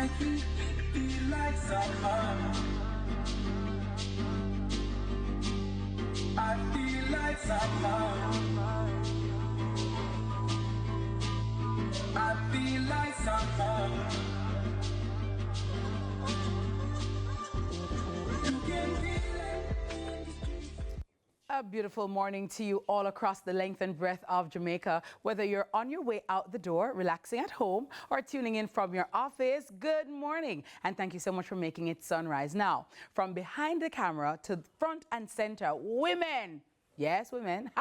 like it feel like summer. I feel like summer. I feel like summer. You can feel it in the streets. A beautiful morning to you all across the length and breadth of Jamaica. Whether you're on your way out the door, relaxing at home, or tuning in from your office, good morning. And thank you so much for making it sunrise. Now, from behind the camera to front and center, women. Yes, women,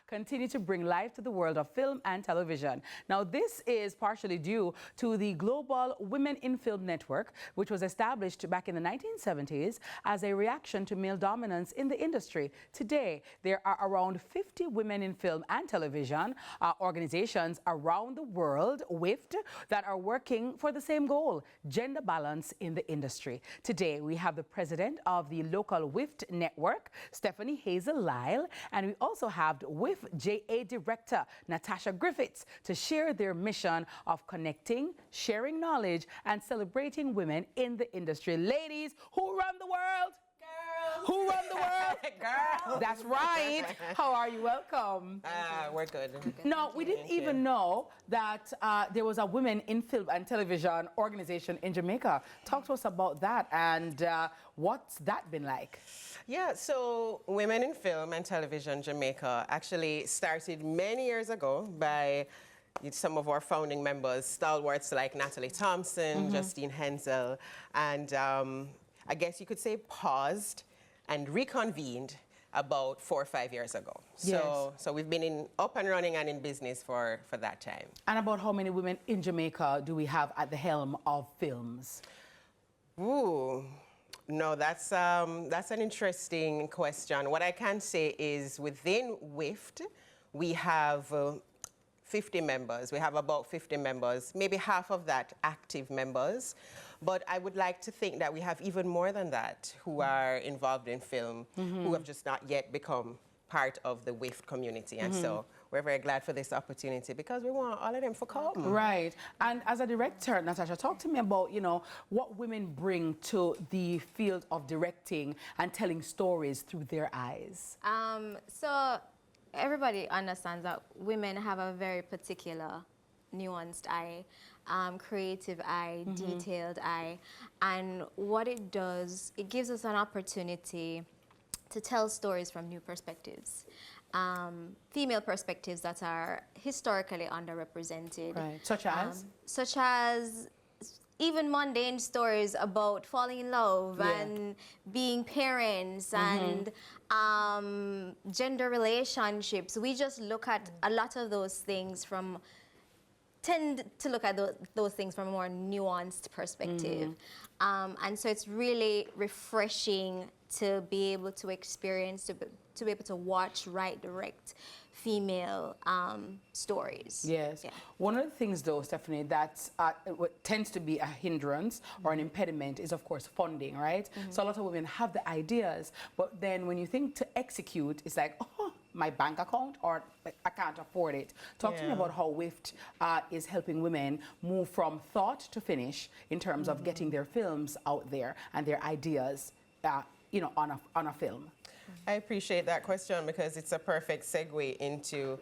continue to bring life to the world of film and television. Now, this is partially due to the Global Women in Film Network, which was established back in the 1970s as a reaction to male dominance in the industry. Today, there are around 50 women in film and television organizations around the world, WIFT, that are working for the same goal, gender balance in the industry. Today, we have the president of the local WIFT network, Stephanie Hazle Lyle, and we also have WIFTJA Director Natasha Griffiths to share their mission of connecting, sharing knowledge, and celebrating women in the industry. Ladies, who run the world? Girls. Who run the world? Girls. That's right. How are you? Welcome. We're good. No, we didn't even know that there was a women in film and television organization in Jamaica. Talk to us about that and what's that been like? Yeah, so Women in Film and Television Jamaica actually started many years ago by some of our founding members, stalwarts like Natalie Thompson, Justine Hensel, and I guess you could say paused and reconvened about 4 or 5 years ago. So we've been up and running and in business for that time. And about how many women in Jamaica do we have at the helm of films? Ooh. No, that's an interesting question. What I can say is within WIFT, we have 50 members. We have about 50 members, maybe half of that active members. But I would like to think that we have even more than that who are involved in film, who have just not yet become part of the WIFT community. And so we're very glad for this opportunity because we want all of them to come. Right. And as a director, Natasha, talk to me about, you know, what women bring to the field of directing and telling stories through their eyes. So everybody understands that women have a very particular nuanced eye, creative eye, detailed eye. And what it does, it gives us an opportunity to tell stories from new perspectives. Female perspectives that are historically underrepresented. Right. Such as? Such as even mundane stories about falling in love and being parents and gender relationships. We just look at a lot of those things tend to look at those things from a more nuanced perspective. And so it's really refreshing to be able to experience, to be able to watch, write, direct female stories. Yes. Yeah. One of the things, though, Stephanie, that what tends to be a hindrance or an impediment is, of course, funding, right? So a lot of women have the ideas, but then when you think to execute, it's like, oh, my bank account, or I can't afford it. Talk to me about how WIFT is helping women move from thought to finish in terms of getting their films out there and their ideas, you know, on a film. I appreciate that question because it's a perfect segue into,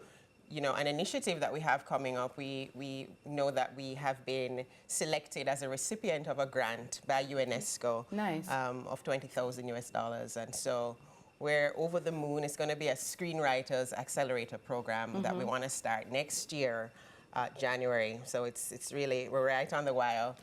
you know, an initiative that we have coming up. We know that we have been selected as a recipient of a grant by UNESCO. Nice. Of $20,000 US. And so we're over the moon. It's going to be a Screenwriters Accelerator Programme that we want to start next year. January, so it's really, we're right on the wire.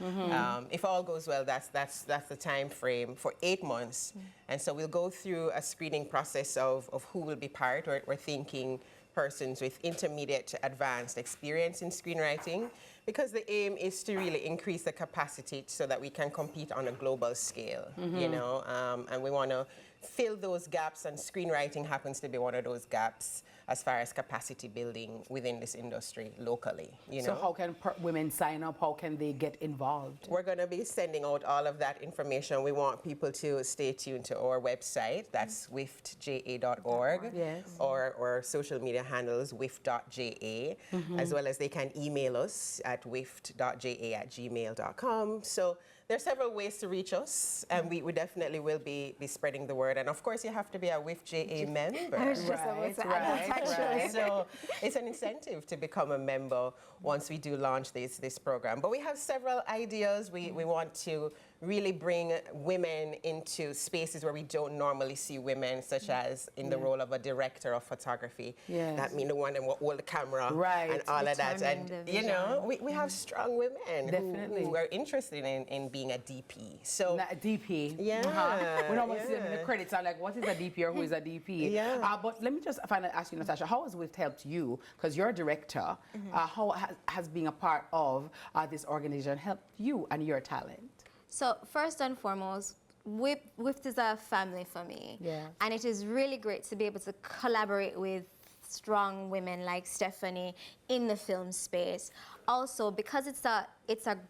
If all goes well, that's the time frame for 8 months, and so we'll go through a screening process of who will be part. We're thinking persons with intermediate to advanced experience in screenwriting, because the aim is to really increase the capacity so that we can compete on a global scale, you know, and we want to fill those gaps, and screenwriting happens to be one of those gaps as far as capacity building within this industry locally. So how can women sign up? How can they get involved? We're going to be sending out all of that information. We want people to stay tuned to our website. That's WIFTJA.org. Yes. Or social media handles WIFT.JA, as well as they can email us at WIFT.JA@gmail.com. So there are several ways to reach us, and we definitely will be spreading the word. And of course, you have to be a WIFTJA member. I was just about to add that, actually. Right. So it's an incentive to become a member once we do launch this program. But we have several ideas. We want to really bring women into spaces where we don't normally see women, such as in the role of a director of photography. Yes. That means the one that will hold the camera and all of that. And Determining the we have strong women Definitely. who are interested in being a DP. So A DP. Yeah, We normally see them in the credits. I'm like, what is a DP or who is a DP? Yeah. But let me just finally ask you, Natasha, how has WIFT helped you? Because you're a director. How has being a part of this organization helped you and your talent? So first and foremost, WIFT is a family for me. Yeah. And it is really great to be able to collaborate with strong women like Stephanie in the film space. Also, because it's a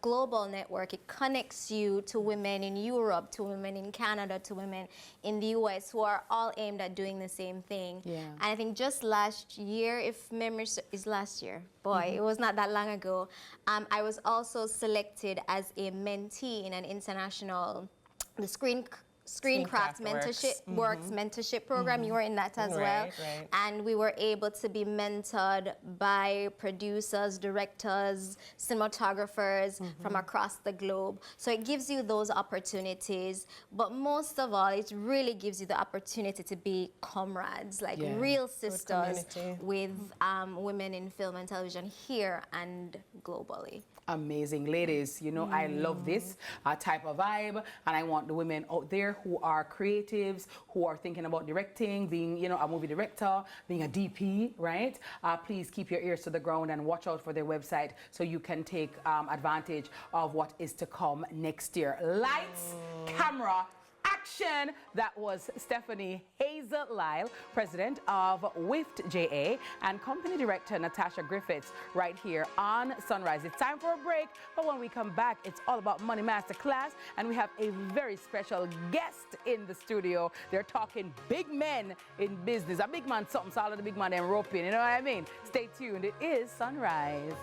global network, it connects you to women in Europe, to women in Canada, to women in the US who are all aimed at doing the same thing. Yeah. And I think just last year, if memory is last year, boy, it was not that long ago, I was also selected as a mentee in an international, the Screencraft Mentorship Programme. You were in that as well. Right. And we were able to be mentored by producers, directors, cinematographers from across the globe. So it gives you those opportunities. But most of all, it really gives you the opportunity to be comrades, like real sisters with women in film and television here and globally. Amazing. Ladies, you know, I love this type of vibe, and I want the women out there who are creatives, who are thinking about directing, being, you know, a movie director, being a DP, right? Please keep your ears to the ground and watch out for their website so you can take advantage of what is to come next year. Lights, camera, action. That was Stephanie Hazle Lyle, president of WIFTJA, and company director Natasha Griffiths right here on Sunrise. It's time for a break, but when we come back, it's all about Money Masterclass, and we have a very special guest in the studio. They're talking big men in business. A big man, something solid, a big man, and roping, you know what I mean? Stay tuned. It is Sunrise.